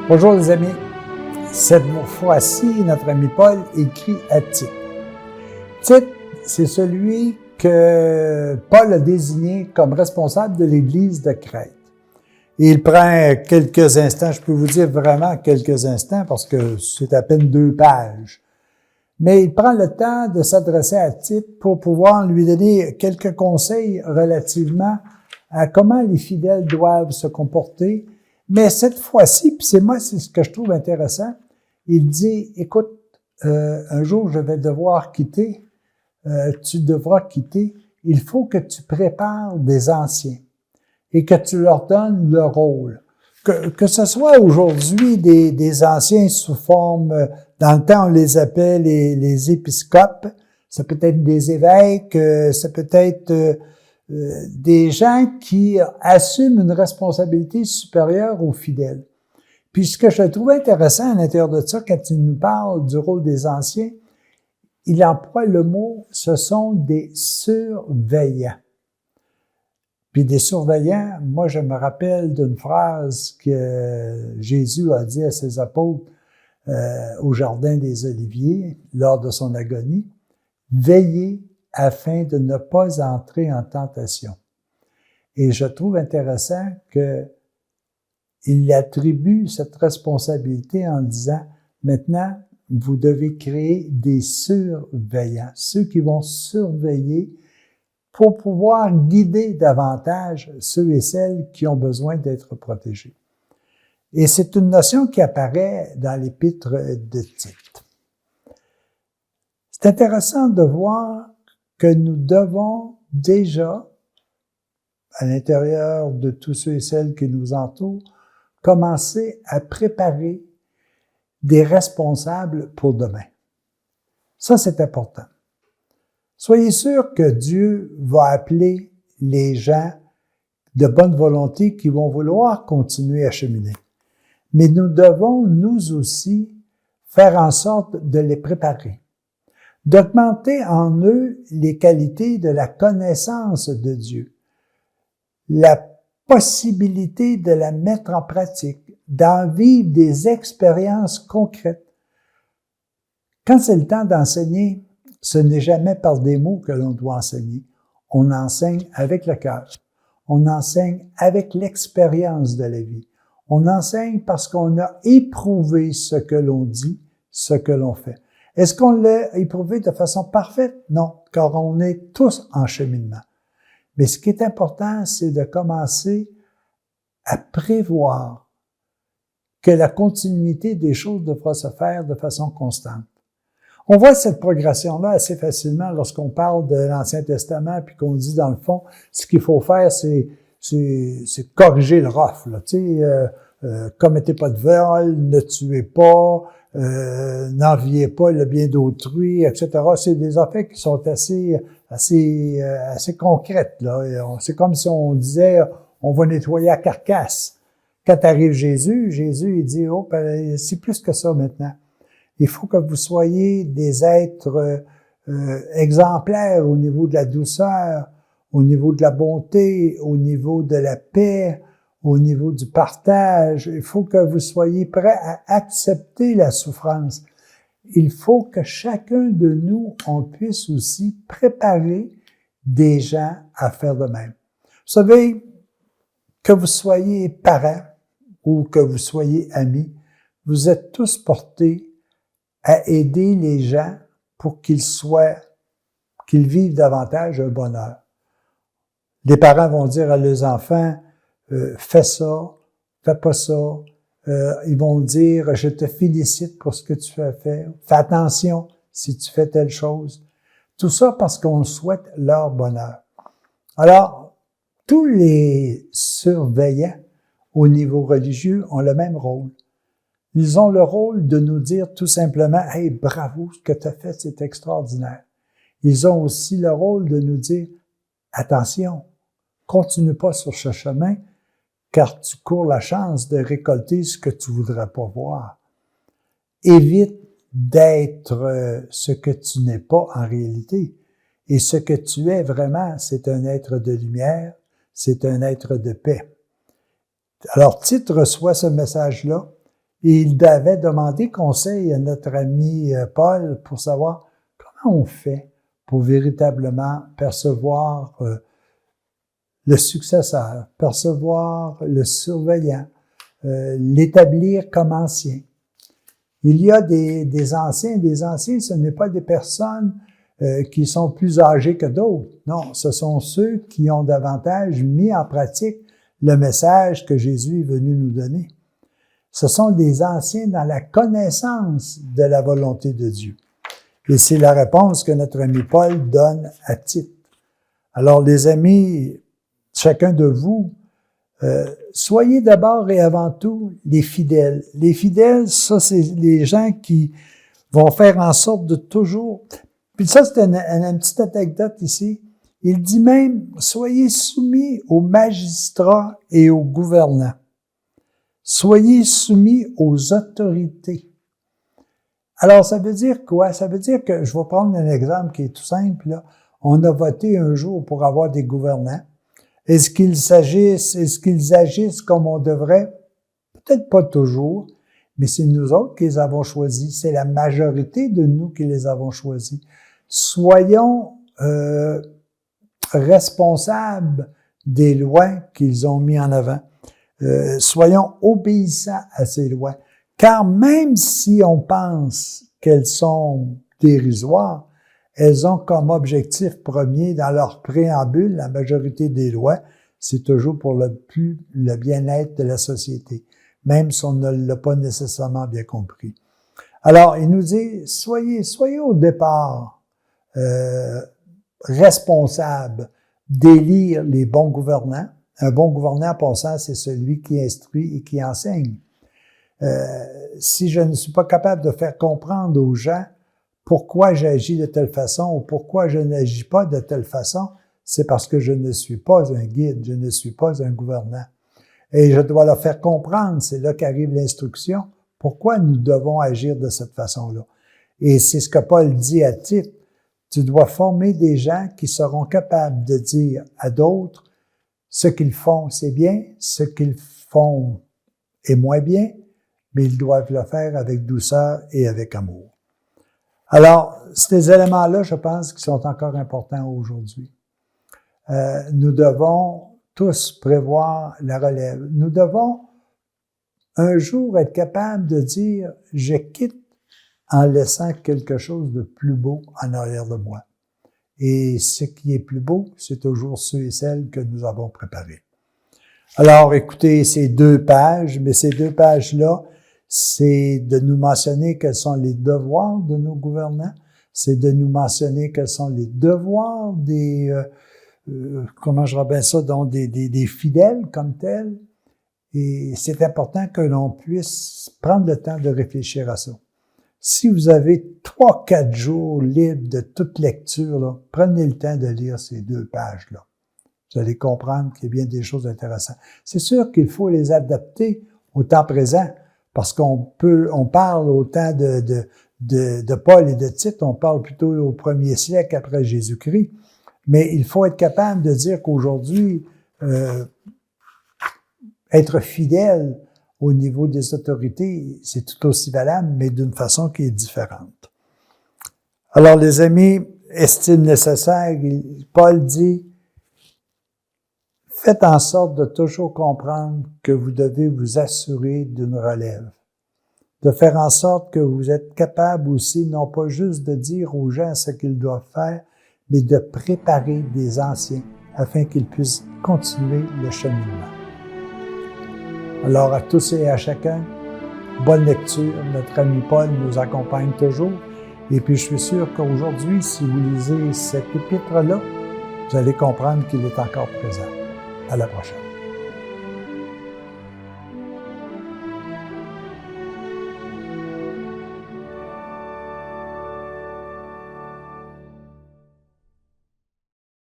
Bonjour les amis, cette fois-ci, notre ami Paul écrit à Tite. Tite, c'est celui que Paul a désigné comme responsable de l'Église de Crète. Et il prend quelques instants, je peux vous dire vraiment quelques instants parce que c'est à peine 2 pages. Mais il prend le temps de s'adresser à Tite pour pouvoir lui donner quelques conseils relativement à comment les fidèles doivent se comporter. Mais cette fois-ci, puis c'est ce que je trouve intéressant, il dit, écoute, un jour je vais devoir quitter, tu devras quitter, il faut que tu prépares des anciens et que tu leur donnes le rôle. Que ce soit aujourd'hui des anciens sous forme, dans le temps on les appelle les épiscopes, ça peut être des évêques, ça peut être des gens qui assument une responsabilité supérieure aux fidèles. Puis ce que je trouve intéressant à l'intérieur de ça, quand il nous parle du rôle des anciens, il emploie le mot, ce sont des surveillants. Puis des surveillants, moi je me rappelle d'une phrase que Jésus a dit à ses apôtres au jardin des Oliviers lors de son agonie, « Veillez afin de ne pas entrer en tentation. » Et je trouve intéressant qu'il attribue cette responsabilité en disant, maintenant, vous devez créer des surveillants, ceux qui vont surveiller pour pouvoir guider davantage ceux et celles qui ont besoin d'être protégés. Et c'est une notion qui apparaît dans l'épître de Tite. C'est intéressant de voir que nous devons déjà, à l'intérieur de tous ceux et celles qui nous entourent, commencer à préparer des responsables pour demain. Ça, c'est important. Soyez sûrs que Dieu va appeler les gens de bonne volonté qui vont vouloir continuer à cheminer. Mais nous devons, nous aussi, faire en sorte de les préparer, d'augmenter en eux les qualités de la connaissance de Dieu, la possibilité de la mettre en pratique, d'en vivre des expériences concrètes. Quand c'est le temps d'enseigner, ce n'est jamais par des mots que l'on doit enseigner. On enseigne avec le cœur. On enseigne avec l'expérience de la vie. On enseigne parce qu'on a éprouvé ce que l'on dit, ce que l'on fait. Est-ce qu'on l'a éprouvé de façon parfaite? Non, car on est tous en cheminement. Mais ce qui est important, c'est de commencer à prévoir que la continuité des choses devra se faire de façon constante. On voit cette progression-là assez facilement lorsqu'on parle de l'Ancien Testament puis qu'on dit, dans le fond, ce qu'il faut faire, c'est corriger le rough, là. Tu sais, commettez pas de vol, ne tuez pas, n'enviez pas le bien d'autrui, etc. C'est des affaires qui sont assez concrètes, là. C'est comme si on disait, on va nettoyer la carcasse. Quand arrive Jésus, il dit, oh, ben, c'est plus que ça maintenant. Il faut que vous soyez des êtres exemplaires au niveau de la douceur, au niveau de la bonté, au niveau de la paix, au niveau du partage. Il faut que vous soyez prêts à accepter la souffrance. Il faut que chacun de nous, on puisse aussi préparer des gens à faire de même. Vous savez, que vous soyez parents ou que vous soyez amis, vous êtes tous portés à aider les gens pour qu'ils vivent davantage un bonheur. Les parents vont dire à leurs enfants, fais ça, fais pas ça. Ils vont dire, je te félicite pour ce que tu as fait. Fais attention si tu fais telle chose. Tout ça parce qu'on souhaite leur bonheur. Alors, tous les surveillants au niveau religieux ont le même rôle. Ils ont le rôle de nous dire tout simplement, « Hey, bravo, ce que tu as fait, c'est extraordinaire. » Ils ont aussi le rôle de nous dire, « Attention, continue pas sur ce chemin, car tu cours la chance de récolter ce que tu voudrais pas voir. Évite d'être ce que tu n'es pas en réalité. Et ce que tu es vraiment, c'est un être de lumière, c'est un être de paix. » Alors, Tite reçoit ce message-là Et il avait demandé conseil à notre ami Paul pour savoir comment on fait pour véritablement percevoir le successeur, percevoir le surveillant, l'établir comme ancien. Il y a des anciens. Des anciens, ce n'est pas des personnes qui sont plus âgés que d'autres. Non, ce sont ceux qui ont davantage mis en pratique le message que Jésus est venu nous donner. Ce sont des anciens dans la connaissance de la volonté de Dieu. Et c'est la réponse que notre ami Paul donne à Tite. Alors, les amis, chacun de vous, soyez d'abord et avant tout les fidèles. Les fidèles, ça, c'est les gens qui vont faire en sorte de toujours... Puis ça, c'est une petite anecdote ici. Il dit même, soyez soumis aux magistrats et aux gouvernants. Soyez soumis aux autorités. Alors, ça veut dire quoi? Ça veut dire que, je vais prendre un exemple qui est tout simple, là. On a voté un jour pour avoir des gouvernants. Est-ce qu'ils agissent comme on devrait? Peut-être pas toujours, mais c'est nous autres qui les avons choisis. C'est la majorité de nous qui les avons choisis. Soyons responsables des lois qu'ils ont mis en avant. Soyons obéissants à ces lois. Car même si on pense qu'elles sont dérisoires, elles ont comme objectif premier dans leur préambule, la majorité des lois, c'est toujours pour le bien-être de la société, même si on ne l'a pas nécessairement bien compris. Alors, il nous dit, soyez au départ responsables d'élire les bons gouvernants. Un bon gouvernant, en passant, c'est celui qui instruit et qui enseigne. Si je ne suis pas capable de faire comprendre aux gens pourquoi j'agis de telle façon ou pourquoi je n'agis pas de telle façon, c'est parce que je ne suis pas un guide, je ne suis pas un gouvernant. Et je dois leur faire comprendre, c'est là qu'arrive l'instruction, pourquoi nous devons agir de cette façon-là. Et c'est ce que Paul dit à Tite, tu dois former des gens qui seront capables de dire à d'autres, ce qu'ils font, c'est bien, ce qu'ils font est moins bien, mais ils doivent le faire avec douceur et avec amour. Alors, ces éléments-là, je pense, qui sont encore importants aujourd'hui. Nous devons tous prévoir la relève. Nous devons un jour être capables de dire « je quitte en laissant quelque chose de plus beau en arrière de moi ». Et ce qui est plus beau, c'est toujours ceux et celles que nous avons préparés. Alors, écoutez, ces 2 pages, mais ces 2 pages-là, c'est de nous mentionner quels sont les devoirs de nos gouvernants, c'est de nous mentionner quels sont les devoirs des, comment je rappelle ça, donc des fidèles comme tels. Et c'est important que l'on puisse prendre le temps de réfléchir à ça. Si vous avez 3-4 jours libres de toute lecture, là, prenez le temps de lire ces 2 pages-là. Vous allez comprendre qu'il y a bien des choses intéressantes. C'est sûr qu'il faut les adapter au temps présent, parce on parle au temps de Paul et de Tite, on parle plutôt au 1er siècle après Jésus-Christ, mais il faut être capable de dire qu'aujourd'hui, être fidèle au niveau des autorités, c'est tout aussi valable, mais d'une façon qui est différente. Alors, les amis, est-il nécessaire? Paul dit, faites en sorte de toujours comprendre que vous devez vous assurer d'une relève. De faire en sorte que vous êtes capable aussi, non pas juste de dire aux gens ce qu'ils doivent faire, mais de préparer des anciens afin qu'ils puissent continuer le cheminement. Alors, à tous et à chacun, bonne lecture. Notre ami Paul nous accompagne toujours. Et puis, je suis sûr qu'aujourd'hui, si vous lisez cet épître-là, vous allez comprendre qu'il est encore présent. À la prochaine.